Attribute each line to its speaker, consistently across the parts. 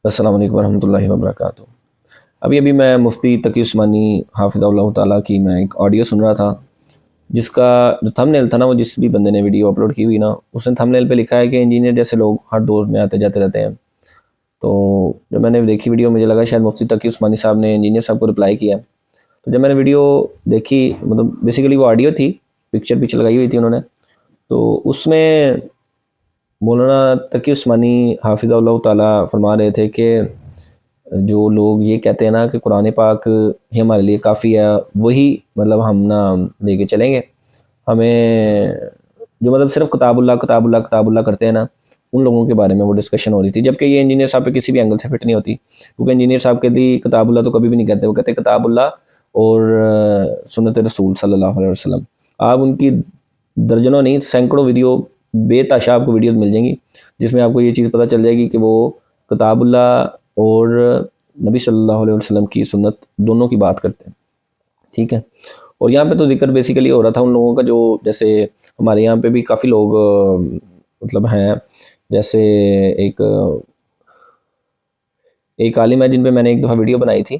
Speaker 1: السلام علیکم ورحمۃ اللہ وبرکاتہ۔ ابھی میں مفتی تقی عثمانی حافظ اللہ تعالیٰ کی میں ایک آڈیو سن رہا تھا، جس کا جو تھم نیل تھا نا، وہ جس بھی بندے نے ویڈیو اپلوڈ کی ہوئی نا، اس نے تھم نیل پہ لکھا ہے کہ انجینئر جیسے لوگ ہر دور میں آتے جاتے رہتے ہیں۔ تو جب میں نے دیکھی ویڈیو، مجھے لگا شاید مفتی تقی عثمانی صاحب نے انجینئر صاحب کو رپلائی کیا۔ تو جب میں نے ویڈیو دیکھی، مطلب بیسیکلی وہ آڈیو تھی، پکچر پیچھے لگائی ہوئی تھی انہوں نے، تو اس میں مولانا تقی عثمانی حافظ اللہ تعالیٰ فرما رہے تھے کہ جو لوگ یہ کہتے ہیں نا کہ قرآن پاک ہی ہمارے لیے کافی ہے، وہی مطلب ہم نہ لے کے چلیں گے، ہمیں جو مطلب صرف کتاب اللہ کتاب اللہ کتاب اللہ کرتے ہیں نا، ان لوگوں کے بارے میں وہ ڈسکشن ہو رہی تھی، جبکہ یہ انجینئر صاحب پہ کسی بھی اینگل سے فٹ نہیں ہوتی، کیونکہ انجینئر صاحب کے لیے کتاب اللہ تو کبھی بھی نہیں کہتے، وہ کہتے ہیں کتاب اللہ اور سنت رسول صلی اللہ علیہ وسلم۔ آپ ان کی درجنوں نہیں سینکڑوں ویڈیو، بے تحاشا آپ کو ویڈیوز مل جائیں گی جس میں آپ کو یہ چیز پتہ چل جائے گی کہ وہ کتاب اللہ اور نبی صلی اللہ علیہ وسلم کی سنت دونوں کی بات کرتے ہیں، ٹھیک ہے۔ اور یہاں پہ تو ذکر بیسیکلی ہو رہا تھا ان لوگوں کا جو، جیسے ہمارے یہاں پہ بھی کافی لوگ مطلب ہیں، جیسے ایک عالم ہے جن پہ میں نے ایک دفعہ ویڈیو بنائی تھی،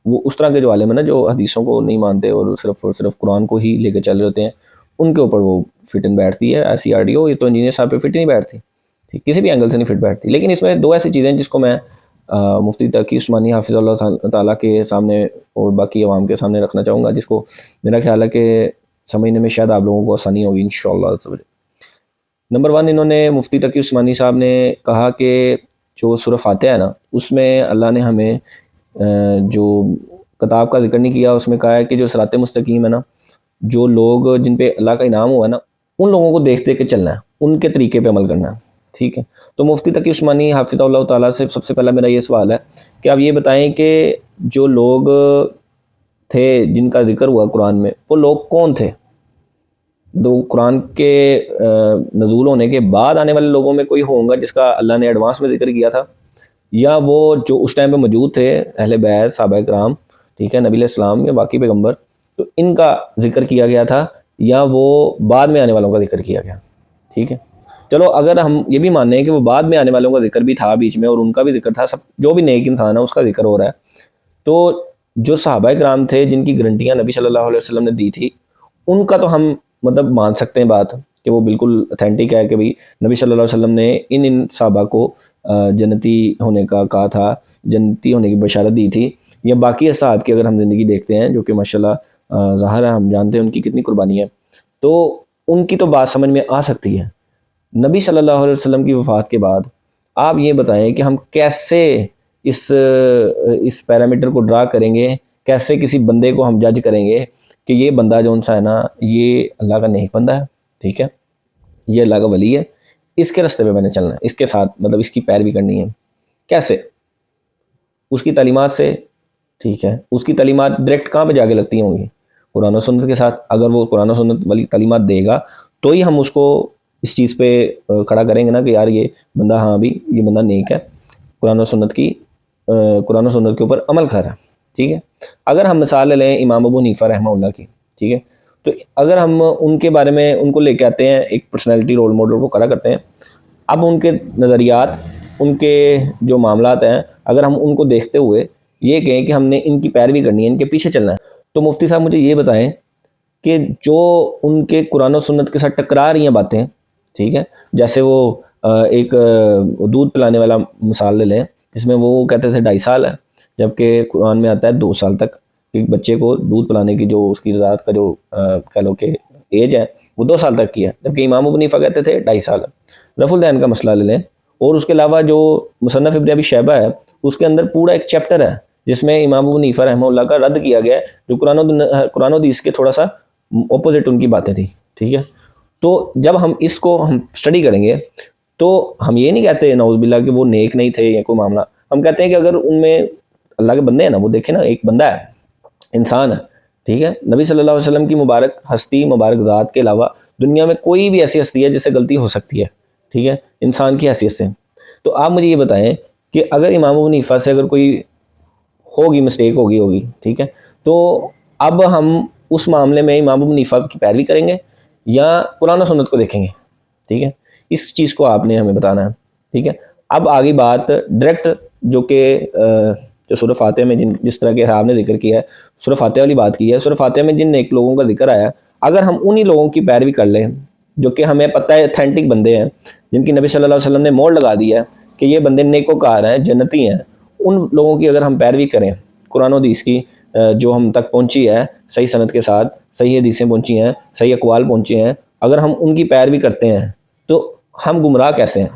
Speaker 1: وہ اس طرح کے جو عالم ہے نا، جو حدیثوں کو نہیں مانتے اور صرف قرآن کو ہی لے کے چل رہے ہوتے ہیں، ان کے اوپر وہ فٹ ان بیٹھتی ہے ایسی آڈیو۔ یہ تو انجینئر صاحب پہ فٹ نہیں بیٹھتی، ٹھیک، کسی بھی اینگل سے نہیں فٹ بیٹھتی۔ لیکن اس میں دو ایسی چیزیں جس کو میں مفتی تقی عثمانی حافظ اللہ تعالیٰ کے سامنے اور باقی عوام کے سامنے رکھنا چاہوں گا، جس کو میرا خیال ہے کہ سمجھنے میں شاید آپ لوگوں کو آسانی ہوگی انشاءاللہ۔ نمبر 1، انہوں نے مفتی تقی عثمانی صاحب نے کہا کہ جو سورہ فاتحہ ہے نا، اس میں اللہ نے ہمیں جو کتاب کا ذکر نہیں کیا، اس میں کہا ہے کہ جو صراط مستقیم ہے نا، جو لوگ جن پہ اللہ کا انعام ہوا ہے نا، ان لوگوں کو دیکھ کے چلنا ہے، ان کے طریقے پہ عمل کرنا ہے، ٹھیک ہے۔ تو مفتی تقی عثمانی حافظ اللہ تعالیٰ سے سب سے پہلا میرا یہ سوال ہے کہ آپ یہ بتائیں کہ جو لوگ تھے جن کا ذکر ہوا قرآن میں، وہ لوگ کون تھے؟ تو قرآن کے نزول ہونے کے بعد آنے والے لوگوں میں کوئی ہوگا جس کا اللہ نے ایڈوانس میں ذکر کیا تھا، یا وہ جو اس ٹائم پہ موجود تھے اہل بیت صحابہ کرام، ٹھیک ہے، نبی علیہ السلام یا باقی پیغمبر، تو ان کا ذکر کیا گیا تھا، یا وہ بعد میں آنے والوں کا ذکر کیا گیا، ٹھیک ہے۔ چلو اگر ہم یہ بھی مانیں کہ وہ بعد میں آنے والوں کا ذکر بھی تھا بیچ میں، اور ان کا بھی ذکر تھا، سب جو بھی نیک انسان ہے اس کا ذکر ہو رہا ہے، تو جو صحابہ کرام تھے جن کی گارنٹیاں نبی صلی اللہ علیہ وسلم نے دی تھی، ان کا تو ہم مطلب مان سکتے ہیں بات کہ وہ بالکل اتھینٹک ہے کہ بھئی نبی صلی اللہ علیہ وسلم نے ان صحابہ کو جنتی ہونے کا کہا تھا، جنتی ہونے کی بشارت دی تھی۔ یا باقی اصحاب کی اگر ہم زندگی دیکھتے ہیں، جو کہ ماشاءاللہ ظاہر ہے، ہم جانتے ہیں ان کی کتنی قربانی ہے، تو ان کی تو بات سمجھ میں آ سکتی ہے۔ نبی صلی اللہ علیہ وسلم کی وفات کے بعد آپ یہ بتائیں کہ ہم کیسے اس پیرامیٹر کو ڈرا کریں گے، کیسے کسی بندے کو ہم جج کریں گے کہ یہ بندہ جو سا ہے نا، یہ اللہ کا نیک بندہ ہے، ٹھیک ہے، یہ اللہ کا ولی ہے، اس کے راستے پہ میں نے چلنا ہے، اس کے ساتھ مطلب اس کی پیروی کرنی ہے۔ کیسے؟ اس کی تعلیمات سے، ٹھیک ہے۔ اس کی تعلیمات ڈائریکٹ کہاں پہ جا کے لگتی ہوں گی؟ قرآن و سنت کے ساتھ۔ اگر وہ قرآن و سنت والی تعلیمات دے گا تو ہی ہم اس کو اس چیز پہ کھڑا کریں گے نا کہ یار یہ بندہ، ہاں بھی یہ بندہ نیک ہے، قرآن و سنت کے اوپر عمل کر رہا ہے، ٹھیک ہے۔ اگر ہم مثال لے لیں امام ابو حنیفہ رحمہ اللہ کی، ٹھیک ہے، تو اگر ہم ان کے بارے میں ان کو لے کے آتے ہیں، ایک پرسنالٹی رول ماڈل کو کھڑا کرتے ہیں، اب ان کے نظریات، ان کے جو معاملات ہیں، اگر ہم ان کو دیکھتے ہوئے یہ کہیں کہ ہم نے ان کی پیروی کرنی ہے، ان کے پیچھے چلنا ہے، تو مفتی صاحب مجھے یہ بتائیں کہ جو ان کے قرآن و سنت کے ساتھ ٹکرا رہی ہیں باتیں، ٹھیک ہے، جیسے وہ ایک دودھ پلانے والا مثال لے لیں، جس میں وہ کہتے تھے 2.5 سال ہے، جبکہ قرآن میں آتا ہے 2 سال تک، ایک بچے کو دودھ پلانے کی جو اس کی رضاعت کا جو کہہ لو کہ ایج ہے، وہ 2 سال تک کی ہے، جبکہ امام ابو حنیفہ کہتے تھے 2.5 سال ہے۔ رفع الدین کا مسئلہ لے لیں، اور اس کے علاوہ جو مصنف ابن ابی شیبہ ہے، اس کے اندر پورا ایک چیپٹر ہے جس میں امام ابو حنیفہ رحمہ اللہ کا رد کیا گیا ہے، جو قرآن و حدیث کے تھوڑا سا اپوزٹ ان کی باتیں تھیں، ٹھیک ہے۔ تو جب ہم اس کو ہم اسٹڈی کریں گے تو ہم یہ نہیں کہتے نعوذ باللہ کہ وہ نیک نہیں تھے یا کوئی معاملہ، ہم کہتے ہیں کہ اگر ان میں اللہ کے بندے ہیں نا، وہ دیکھیں نا، ایک بندہ ہے، انسان ہے، ٹھیک ہے، نبی صلی اللہ علیہ وسلم کی مبارک ہستی، مبارک ذات کے علاوہ دنیا میں کوئی بھی ایسی ہستی ہے جس سے غلطی ہو سکتی ہے، ٹھیک ہے، انسان کی حیثیت سے۔ تو آپ مجھے یہ بتائیں کہ اگر امام ابو حنیفہ سے اگر کوئی ہوگی مسٹیک ہوگی، ٹھیک ہے، تو اب ہم اس معاملے میں امام ابو حنیفہ کی پیروی کریں گے یا قرآن و سنت کو دیکھیں گے، ٹھیک ہے، اس چیز کو آپ نے ہمیں بتانا ہے، ٹھیک ہے۔ اب آگی بات ڈائریکٹ جو سورہ فاتحہ میں جس طرح کے آپ نے ذکر کیا ہے، سورہ فاتحہ والی بات کی ہے، سورہ فاتحہ میں جن نیک لوگوں کا ذکر آیا، اگر ہم انہی لوگوں کی پیروی کر لیں جو کہ ہمیں پتہ ہے اتھینٹک بندے ہیں، جن کی نبی صلی اللہ علیہ وسلم نے موڑ لگا دی ہے کہ یہ بندے نیکوکار ہیں، جنتی ہیں، ان لوگوں کی اگر ہم پیروی کریں، قرآن و حدیث کی جو ہم تک پہنچی ہے صحیح سند کے ساتھ، صحیح حدیثیں پہنچی ہیں، صحیح اقوال پہنچے ہیں، اگر ہم ان کی پیروی کرتے ہیں تو ہم گمراہ کیسے ہیں؟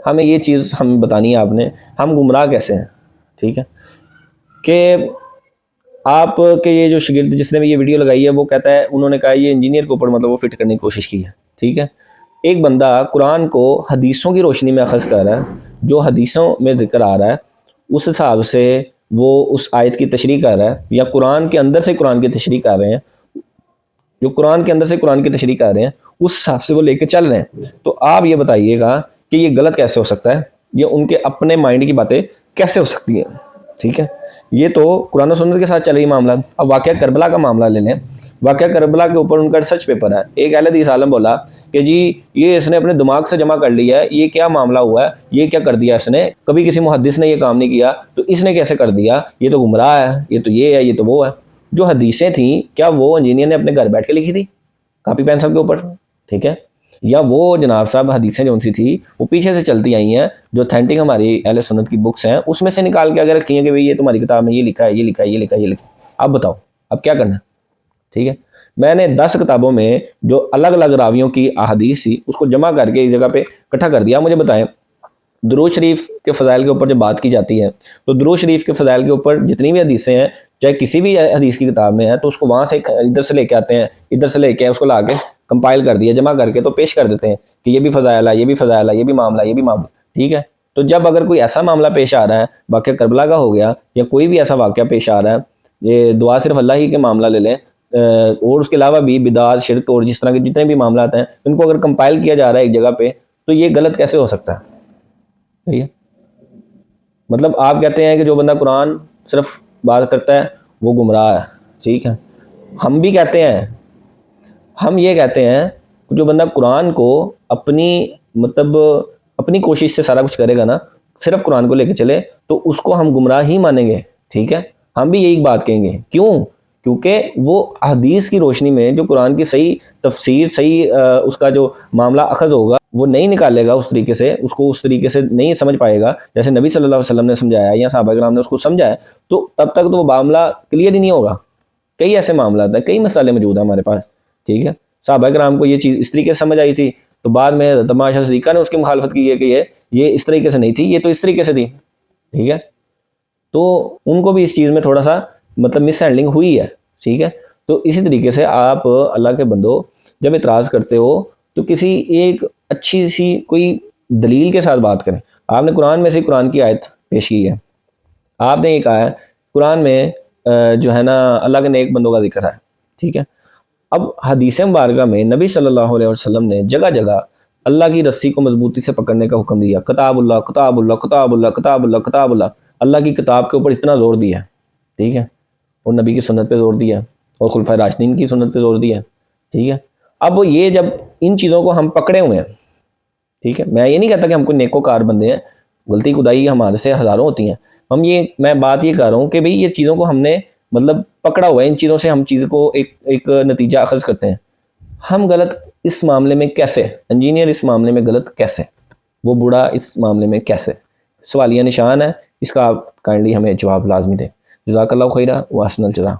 Speaker 1: ہمیں یہ چیز ہمیں بتانی ہے آپ نے، ہم گمراہ کیسے ہیں؟ ٹھیک ہے، کہ آپ کے یہ جو شاگرد جس نے بھی یہ ویڈیو لگائی ہے وہ کہتا ہے، انہوں نے کہا یہ انجینئر کے اوپر مطلب وہ فٹ کرنے کی کوشش کی ہے. ٹھیک ہے، ایک بندہ قرآن کو حدیثوں کی روشنی میں اخذ کر رہا ہے، جو حدیثوں میں ذکر آ رہا ہے اس حساب سے وہ اس آیت کی تشریح کر رہا ہے، یا قرآن کے اندر سے قرآن کی تشریح کر رہے ہیں، جو قرآن کے اندر سے قرآن کی تشریح کر رہے ہیں اس حساب سے وہ لے کے چل رہے ہیں. تو آپ یہ بتائیے گا کہ یہ غلط کیسے ہو سکتا ہے؟ یہ ان کے اپنے مائنڈ کی باتیں کیسے ہو سکتی ہیں؟ ٹھیک ہے، یہ تو قرآن و سنت کے ساتھ چل رہی معاملہ. اب واقعہ کربلا کا معاملہ لے لیں، واقعہ کربلا کے اوپر ان کا ریسرچ پیپر ہے. ایک اہل حدیث عالم بولا کہ جی یہ اس نے اپنے دماغ سے جمع کر لیا ہے، یہ کیا معاملہ ہوا ہے، یہ کیا کر دیا اس نے، کبھی کسی محدث نے یہ کام نہیں کیا تو اس نے کیسے کر دیا، یہ تو گمراہ ہے، یہ تو یہ ہے، یہ تو وہ ہے. جو حدیثیں تھیں کیا وہ انجینئر نے اپنے گھر بیٹھ کے لکھی تھی کاپی پینسل کے اوپر؟ ٹھیک ہے، یا وہ جناب صاحب حدیثیں جو سی تھی وہ پیچھے سے چلتی آئی ہیں، جو اتھینٹک ہماری اہل سنت کی بکس ہیں اس میں سے نکال کے اگر رکھی ہیں کہ بھئی یہ تمہاری کتاب میں یہ لکھا ہے، یہ لکھا ہے، یہ لکھا ہے، یہ لکھا ہے. اب بتاؤ اب کیا کرنا ہے؟ ٹھیک ہے، میں نے 10 کتابوں میں جو الگ الگ راویوں کی احادیث تھی اس کو جمع کر کے ایک جگہ پہ اکٹھا کر دیا. مجھے بتائیں درود شریف کے فضائل کے اوپر جب بات کی جاتی ہے تو درود شریف کے فضائل کے اوپر جتنی بھی حدیثیں ہیں چاہے کسی بھی حدیث کی کتاب میں ہے تو اس کو وہاں سے ادھر سے لے کے آتے ہیں، ادھر سے لے کے اس کو لا کے کمپائل کر دیا، جمع کر کے تو پیش کر دیتے ہیں کہ یہ بھی فضائل ہے، یہ بھی فضائل ہے، یہ بھی معاملہ، یہ بھی معاملہ. ٹھیک ہے، تو جب اگر کوئی ایسا معاملہ پیش آ رہا ہے، واقعہ کربلا کا ہو گیا یا کوئی بھی ایسا واقعہ پیش آ رہا ہے، یہ دعا صرف اللہ ہی کے معاملہ لے لیں، اور اس کے علاوہ بھی بدعات، شرک اور جس طرح کے جتنے بھی معاملات ہیں ان کو اگر کمپائل کیا جا رہا ہے ایک جگہ پہ تو یہ غلط کیسے ہو سکتا ہے؟ ٹھیک ہے، مطلب آپ کہتے ہیں کہ جو بندہ قرآن صرف بات کرتا ہے وہ گمراہ ہے. ٹھیک ہے، ہم بھی کہتے ہیں، ہم یہ کہتے ہیں کہ جو بندہ قرآن کو اپنی کوشش سے سارا کچھ کرے گا نا، صرف قرآن کو لے کے چلے تو اس کو ہم گمراہ ہی مانیں گے. ٹھیک ہے، ہم بھی یہی بات کہیں گے. کیوں؟ کیونکہ وہ حدیث کی روشنی میں جو قرآن کی صحیح تفسیر، صحیح اس کا جو معاملہ اخذ ہوگا وہ نہیں نکالے گا اس طریقے سے، اس کو اس طریقے سے نہیں سمجھ پائے گا جیسے نبی صلی اللہ علیہ وسلم نے سمجھایا یا صحابہ کرام نے اس کو سمجھایا، تو تب تک تو وہ معاملہ کلیئر ہی نہیں ہوگا. کئی ایسے معاملات ہیں، کئی مسئلے موجود ہیں ہمارے پاس. ٹھیک ہے، صحابہ کرام کو یہ چیز اس طریقے سے سمجھ آئی تھی تو بعد میں حضرت عائشہ صدیقہ نے اس کی مخالفت کی ہے کہ یہ اس طریقے سے نہیں تھی، یہ تو اس طریقے سے تھی. ٹھیک ہے، تو ان کو بھی اس چیز میں تھوڑا سا مطلب مس ہینڈلنگ ہوئی ہے. ٹھیک ہے، تو اسی طریقے سے آپ اللہ کے بندو جب اعتراض کرتے ہو تو کسی ایک اچھی سی کوئی دلیل کے ساتھ بات کریں. آپ نے قرآن میں سے قرآن کی آیت پیش کی ہے، آپ نے یہ کہا ہے قرآن میں جو ہے نا اللہ کے نیک بندوں کا ذکر ہے. ٹھیک ہے، اب حدیث مبارکہ میں نبی صلی اللہ علیہ وسلم نے جگہ جگہ اللہ کی رسی کو مضبوطی سے پکڑنے کا حکم دیا. کتاب اللہ، کتاب اللہ، کتاب اللہ، کتاب اللہ، کتاب اللہ، اللہ کی کتاب کے اوپر اتنا زور دیا. ٹھیک ہے، اور نبی کی سنت پہ زور دیا اور خلفائے راشدین کی سنت پہ زور دیا. ٹھیک ہے، اب یہ جب ان چیزوں کو ہم پکڑے ہوئے ہیں، ٹھیک ہے، میں یہ نہیں کہتا کہ ہم کوئی نیکوکار بندے ہیں، غلطی خدائی ہمارے سے ہزاروں ہوتی ہیں. میں بات یہ کر رہا ہوں کہ بھئی یہ چیزوں کو ہم نے مطلب پکڑا ہوا ہے، ان چیزوں سے ہم چیز کو ایک نتیجہ اخذ کرتے ہیں. ہم غلط اس معاملے میں کیسے؟ انجینئر اس معاملے میں غلط کیسے؟ وہ بوڑھا اس معاملے میں کیسے؟ سوالیہ نشان ہے، اس کا آپ کائنڈلی ہمیں جواب لازمی دیں. جزاک اللہ خیرہ و احسن الجزا.